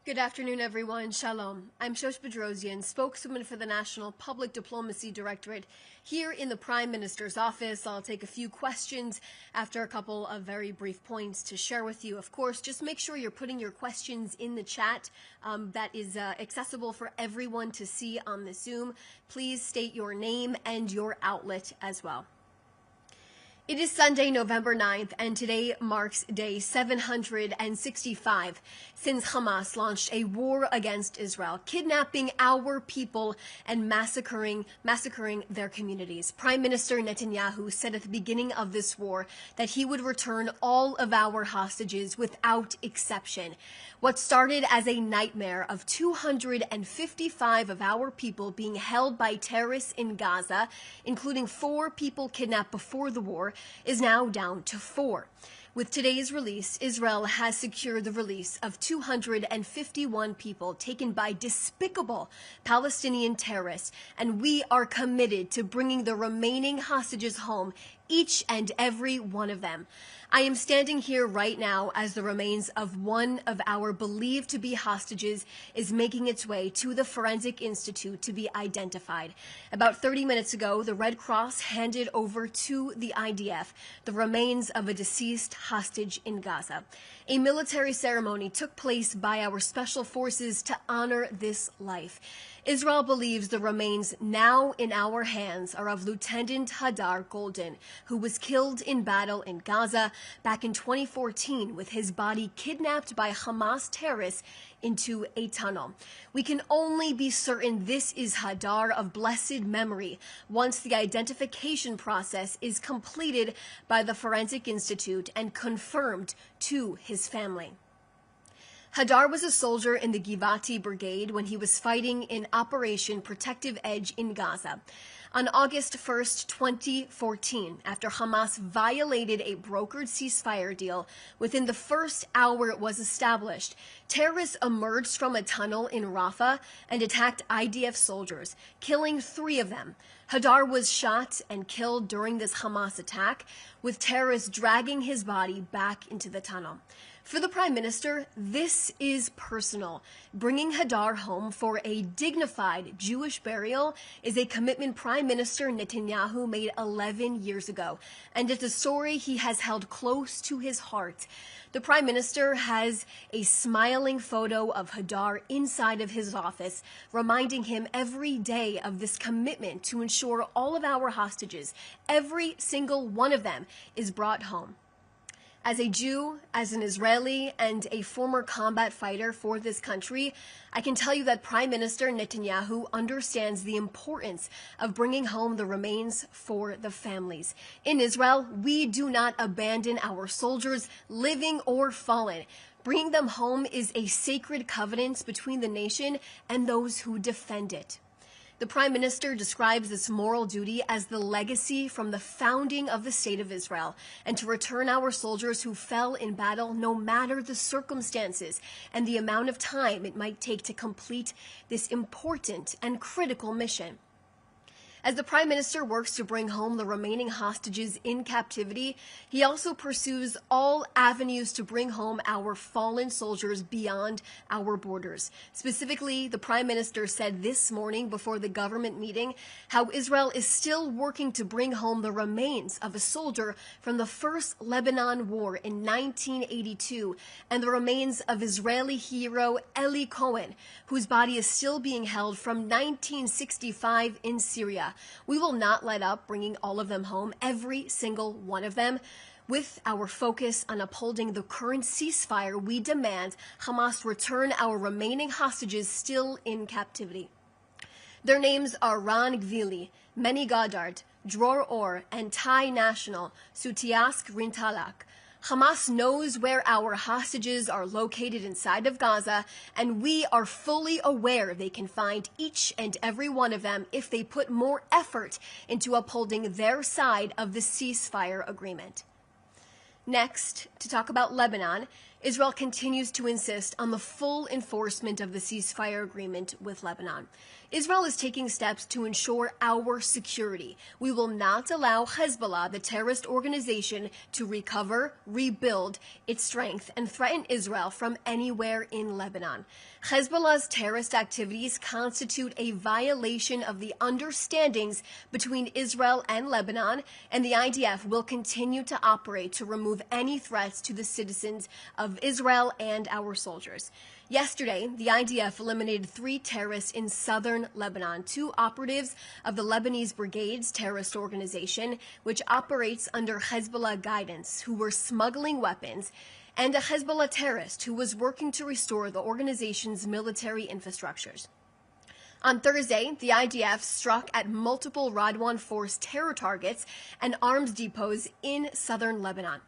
Good afternoon, everyone. Shalom. I'm Shosh Badrosian, spokeswoman for the National Public Diplomacy Directorate here in the Prime Minister's office. I'll take a few questions after a couple of very brief points to share with you. Of course, just make sure you're putting your questions in the chat that is accessible for everyone to see on the Zoom. Please state your name and your outlet as well. It is Sunday, November 9th, and today marks day 765 since Hamas launched a war against Israel, kidnapping our people and massacring their communities. Prime Minister Netanyahu said at the beginning of this war that he would return all of our hostages without exception. What started as a nightmare of 255 of our people being held by terrorists in Gaza, including 4 people kidnapped before the war, is now down to 4. With today's release, Israel has secured the release of 251 people taken by despicable Palestinian terrorists, and we are committed to bringing the remaining hostages home, each and every one of them. I am standing here right now as the remains of one of our believed to be hostages is making its way to the Forensic Institute to be identified. About 30 minutes ago, the Red Cross handed over to the IDF the remains of a deceased hostage in Gaza. A military ceremony took place by our special forces to honor this life. Israel believes the remains now in our hands are of Lieutenant Hadar Golden, who was killed in battle in Gaza back in 2014 with his body kidnapped by Hamas terrorists into a tunnel. We can only be certain this is Hadar of blessed memory once the identification process is completed by the Forensic Institute and confirmed to his family. Hadar was a soldier in the Givati Brigade when he was fighting in Operation Protective Edge in Gaza. On August 1st, 2014, after Hamas violated a brokered ceasefire deal, within the first hour it was established, terrorists emerged from a tunnel in Rafah and attacked IDF soldiers, killing 3 of them. Hadar was shot and killed during this Hamas attack, with terrorists dragging his body back into the tunnel. For the Prime Minister, this is personal. Bringing Hadar home for a dignified Jewish burial is a commitment Prime Minister Netanyahu made 11 years ago, and it's a story he has held close to his heart. The Prime Minister has a smiling photo of Hadar inside of his office, reminding him every day of this commitment to ensure all of our hostages, every single one of them, is brought home. As a Jew, as an Israeli, and a former combat fighter for this country, I can tell you that Prime Minister Netanyahu understands the importance of bringing home the remains for the families. In Israel, we do not abandon our soldiers, living or fallen. Bringing them home is a sacred covenant between the nation and those who defend it. The Prime Minister describes this moral duty as the legacy from the founding of the State of Israel, and to return our soldiers who fell in battle no matter the circumstances and the amount of time it might take to complete this important and critical mission. As the Prime Minister works to bring home the remaining hostages in captivity, he also pursues all avenues to bring home our fallen soldiers beyond our borders. Specifically, the Prime Minister said this morning before the government meeting how Israel is still working to bring home the remains of a soldier from the First Lebanon War in 1982 and the remains of Israeli hero Eli Cohen, whose body is still being held from 1965 in Syria. We will not let up bringing all of them home, every single one of them. With our focus on upholding the current ceasefire, we demand Hamas return our remaining hostages still in captivity. Their names are Ran Gvili, Meni Goddard, Dror Or, and Thai national Sutiask Rintalak. Hamas knows where our hostages are located inside of Gaza, and we are fully aware they can find each and every one of them if they put more effort into upholding their side of the ceasefire agreement. Next, to talk about Lebanon, Israel continues to insist on the full enforcement of the ceasefire agreement with Lebanon. Israel is taking steps to ensure our security. We will not allow Hezbollah, the terrorist organization, to recover, rebuild its strength and threaten Israel from anywhere in Lebanon. Hezbollah's terrorist activities constitute a violation of the understandings between Israel and Lebanon, and the IDF will continue to operate to remove any threats to the citizens of Israel and our soldiers. Yesterday, the IDF eliminated 3 terrorists in southern Lebanon, 2 operatives of the Lebanese Brigade's terrorist organization, which operates under Hezbollah guidance, who were smuggling weapons, and a Hezbollah terrorist who was working to restore the organization's military infrastructures. On Thursday, the IDF struck at multiple Radwan Force terror targets and arms depots in southern Lebanon.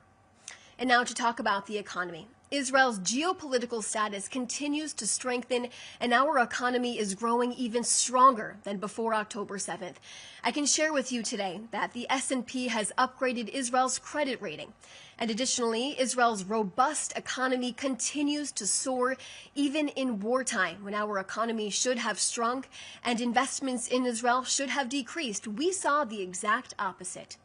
And now to talk about the economy. Israel's geopolitical status continues to strengthen, and our economy is growing even stronger than before October 7th. I can share with you today that the S&P has upgraded Israel's credit rating. And additionally, Israel's robust economy continues to soar even in wartime, when our economy should have shrunk and investments in Israel should have decreased. We saw the exact opposite.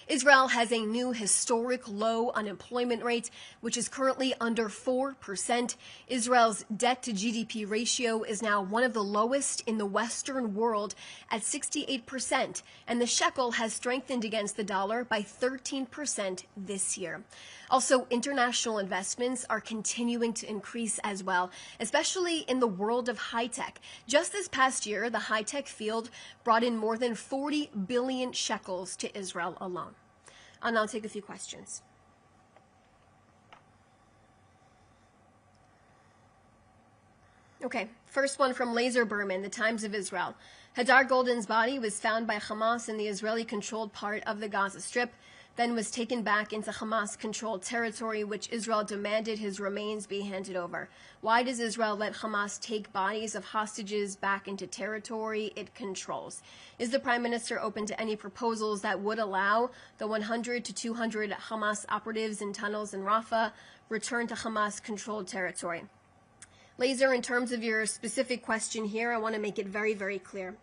Israel has a new historic low unemployment rate, which is currently under 4%. Israel's debt to GDP ratio is now one of the lowest in the Western world at 68%, and the shekel has strengthened against the dollar by 13% this year. Also, international investments are continuing to increase as well, especially in the world of high-tech. Just this past year, the high-tech field brought in more than 40 billion shekels to Israel alone. I'll now take a few questions. Okay, first one from Laser Berman, The Times of Israel. Hadar Golden's body was found by Hamas in the Israeli-controlled part of the Gaza Strip, then was taken back into Hamas-controlled territory, which Israel demanded his remains be handed over. Why does Israel let Hamas take bodies of hostages back into territory it controls? Is the Prime Minister open to any proposals that would allow the 100 to 200 Hamas operatives in tunnels in Rafah return to Hamas-controlled territory? Laser, in terms of your specific question here, I want to make it very, very clear.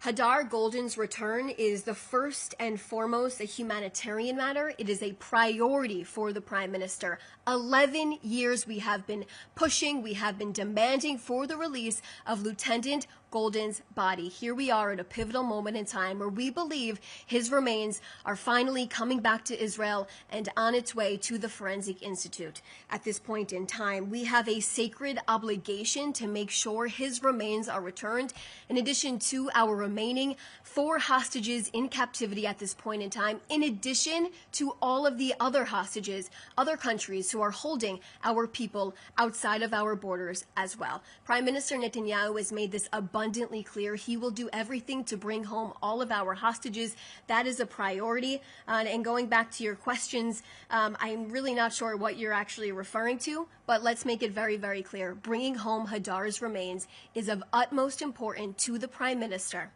Hadar Golden's return is the first and foremost a humanitarian matter. It is a priority for the Prime Minister. 11 years we have been pushing, we have been demanding for the release of Lieutenant Golden's body. Here we are at a pivotal moment in time where we believe his remains are finally coming back to Israel and on its way to the Forensic Institute. At this point in time, we have a sacred obligation to make sure his remains are returned, in addition to our remaining 4 hostages in captivity at this point in time, in addition to all of the other hostages, other countries who are holding our people outside of our borders as well. Prime Minister Netanyahu has made this abundantly clear. He will do everything to bring home all of our hostages. That is a priority. And going back to your questions, I'm really not sure what you're actually referring to, but let's make it very, very clear. Bringing home Hadar's remains is of utmost importance to the Prime Minister.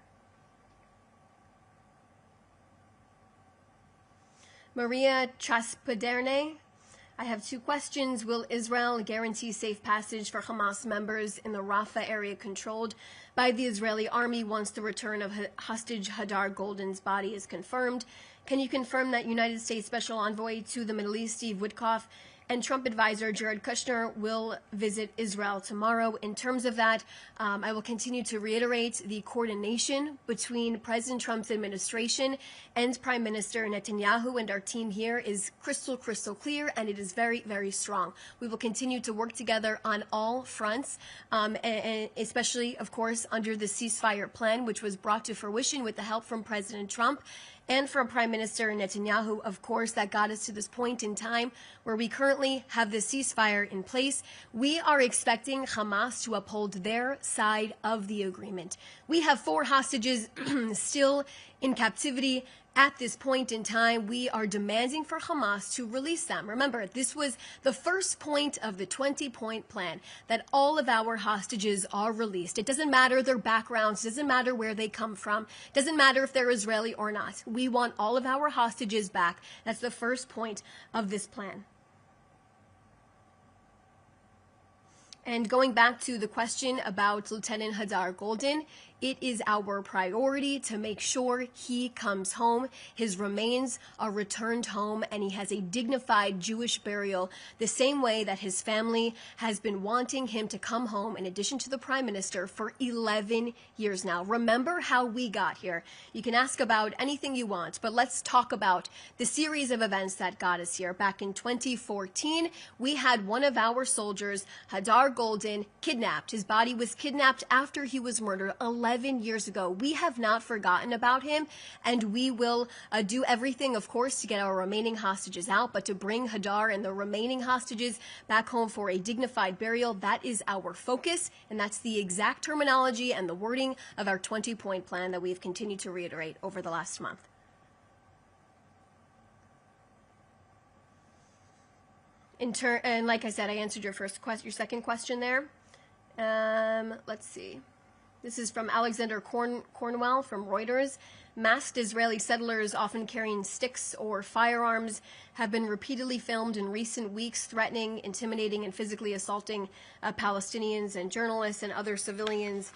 Maria Traspaderne, I have 2 questions. Will Israel guarantee safe passage for Hamas members in the Rafah area controlled by the Israeli army once the return of hostage Hadar Golden's body is confirmed? Can you confirm that United States Special Envoy to the Middle East, Steve Witkoff, and Trump advisor Jared Kushner will visit Israel tomorrow? In terms of that, I will continue to reiterate the coordination between President Trump's administration and Prime Minister Netanyahu and our team here is crystal clear, and it is very, very strong. We will continue to work together on all fronts, and especially, of course, under the ceasefire plan, which was brought to fruition with the help from President Trump and from Prime Minister Netanyahu, of course, that got us to this point in time where we currently have the ceasefire in place. We are expecting Hamas to uphold their side of the agreement. We have 4 hostages still in captivity. At this point in time, we are demanding for Hamas to release them. Remember, this was the first point of the 20-point plan, that all of our hostages are released. It doesn't matter their backgrounds, doesn't matter where they come from, doesn't matter if they're Israeli or not. We want all of our hostages back. That's the first point of this plan. And going back to the question about Lieutenant Hadar Golden, It is our priority to make sure he comes home, his remains are returned home, and he has a dignified Jewish burial, the same way that his family has been wanting him to come home, in addition to the Prime Minister, for 11 years now. Remember how we got here. You can ask about anything you want, but let's talk about the series of events that got us here. Back in 2014, we had one of our soldiers, Hadar Golden, kidnapped. His body was kidnapped after he was murdered 11 years ago. We have not forgotten about him, and we will do everything, of course, to get our remaining hostages out, but to bring Hadar and the remaining hostages back home for a dignified burial, that is our focus, and that's the exact terminology and the wording of our 20-point plan that we've continued to reiterate over the last month. And like I said, I answered your second question there. Let's see. This is from Alexander Cornwell from Reuters. Masked Israeli settlers, often carrying sticks or firearms, have been repeatedly filmed in recent weeks, threatening, intimidating, and physically assaulting Palestinians and journalists and other civilians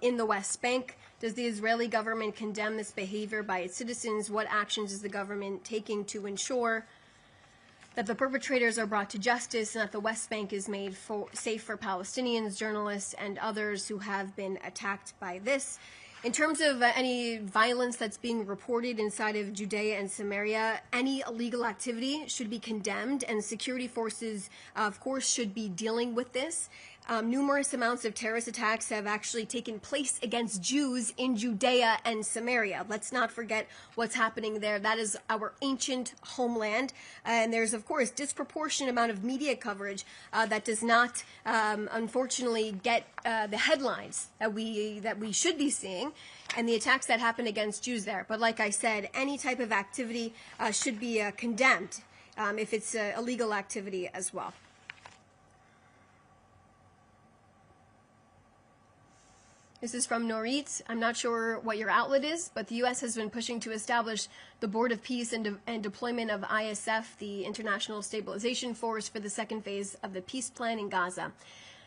in the West Bank. Does the Israeli government condemn this behavior by its citizens? What actions is the government taking to ensure that the perpetrators are brought to justice and that the West Bank is made safe for Palestinians, journalists, and others who have been attacked by this? In terms of any violence that's being reported inside of Judea and Samaria, any illegal activity should be condemned, and security forces, of course, should be dealing with this. Numerous amounts of terrorist attacks have actually taken place against Jews in Judea and Samaria. Let's not forget what's happening there. That is our ancient homeland. And there's, of course, disproportionate amount of media coverage that does not, unfortunately, get the headlines that we should be seeing, and the attacks that happen against Jews there. But like I said, any type of activity should be condemned if it's illegal activity as well. This is from Norit. I'm not sure what your outlet is, but the U.S. has been pushing to establish the Board of Peace and Deployment of ISF, the International Stabilization Force, for the second phase of the peace plan in Gaza.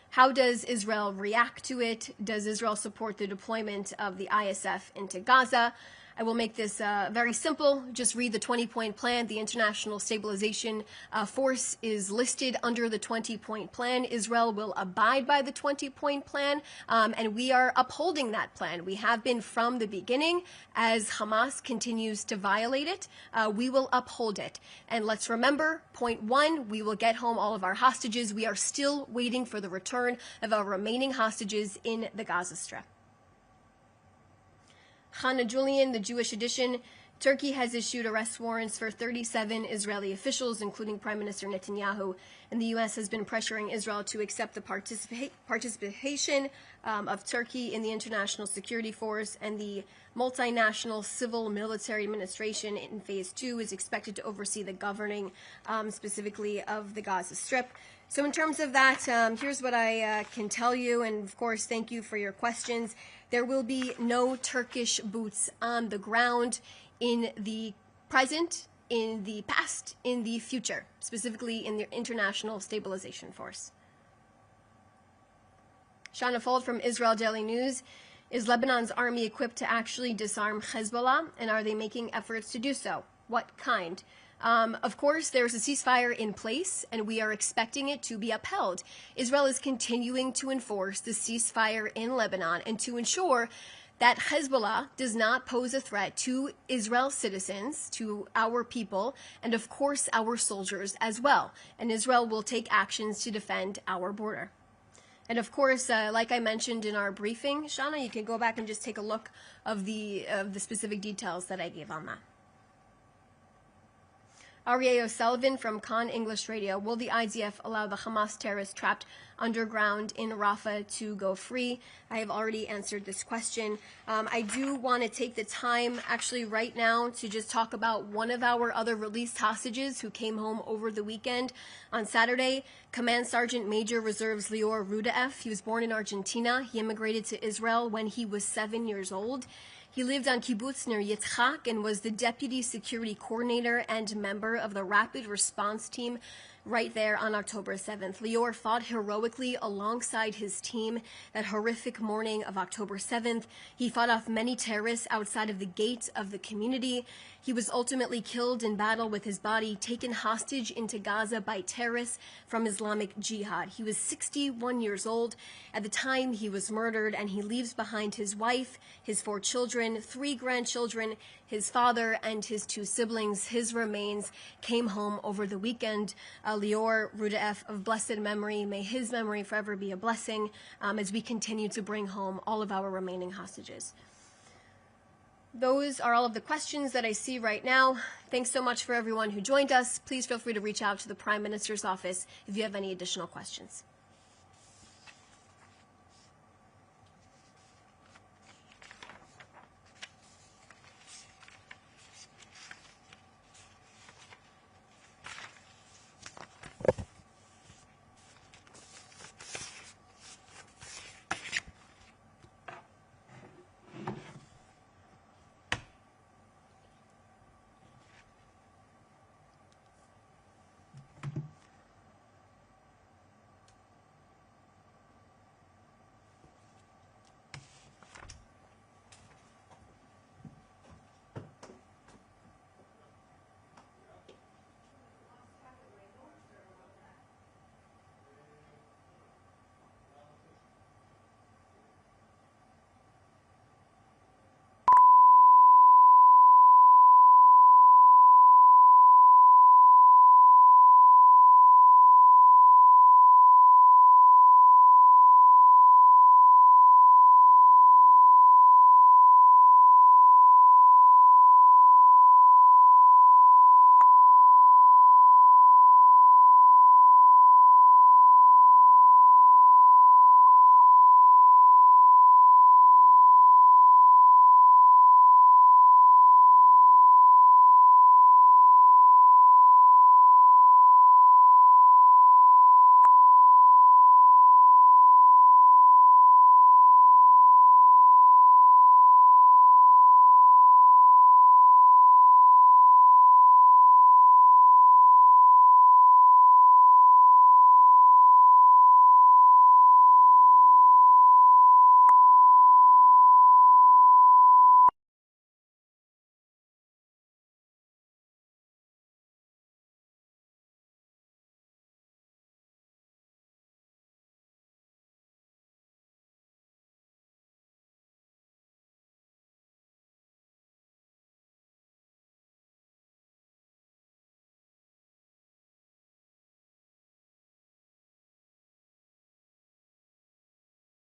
How does Israel react to it? Does Israel support the deployment of the ISF into Gaza? I will make this very simple. Just read the 20-point plan. The International Stabilization Force is listed under the 20-point plan. Israel will abide by the 20-point plan, and we are upholding that plan. We have been from the beginning. As Hamas continues to violate it, we will uphold it. And let's remember, point one, we will get home all of our hostages. We are still waiting for the return of our remaining hostages in the Gaza Strip. Hannah Julian, the Jewish edition. Turkey has issued arrest warrants for 37 Israeli officials, including Prime Minister Netanyahu, and the U.S. has been pressuring Israel to accept the participation of Turkey in the International Security Force, and the multinational civil military administration in Phase 2 is expected to oversee the governing specifically of the Gaza Strip. So in terms of that, here's what I can tell you, and of course, thank you for your questions. There will be no Turkish boots on the ground in the present, in the past, in the future, specifically in the International Stabilization Force. Shana Fold from Israel Daily News. Is Lebanon's army equipped to actually disarm Hezbollah, and are they making efforts to do so? What kind? Of course, there's a ceasefire in place, and we are expecting it to be upheld. Israel is continuing to enforce the ceasefire in Lebanon and to ensure that Hezbollah does not pose a threat to Israel's citizens, to our people, and of course our soldiers as well. And Israel will take actions to defend our border. And of course, like I mentioned in our briefing, Shana, you can go back and just take a look of the specific details that I gave on that. Aryeh O'Sullivan from Khan English Radio. Will the IDF allow the Hamas terrorists trapped underground in Rafah to go free? I have already answered this question. I do want to take the time actually right now to just talk about one of our other released hostages who came home over the weekend. On Saturday, Command Sergeant Major Reserves Lior Rudaef. He was born in Argentina. He immigrated to Israel when he was 7 years old. He lived on kibbutz near Yitzhak and was the deputy security coordinator and member of the rapid response team right there on October 7th. Lior fought heroically alongside his team that horrific morning of October 7th. He fought off many terrorists outside of the gates of the community. He was ultimately killed in battle with his body taken hostage into Gaza by terrorists from Islamic Jihad. He was 61 years old at the time he was murdered, and he leaves behind his wife, his 4 children, 3 grandchildren, his father, and his 2 siblings. His remains came home over the weekend. Lior Rudef of blessed memory, may his memory forever be a blessing as we continue to bring home all of our remaining hostages. Those are all of the questions that I see right now. Thanks so much for everyone who joined us. Please feel free to reach out to the Prime Minister's office if you have any additional questions.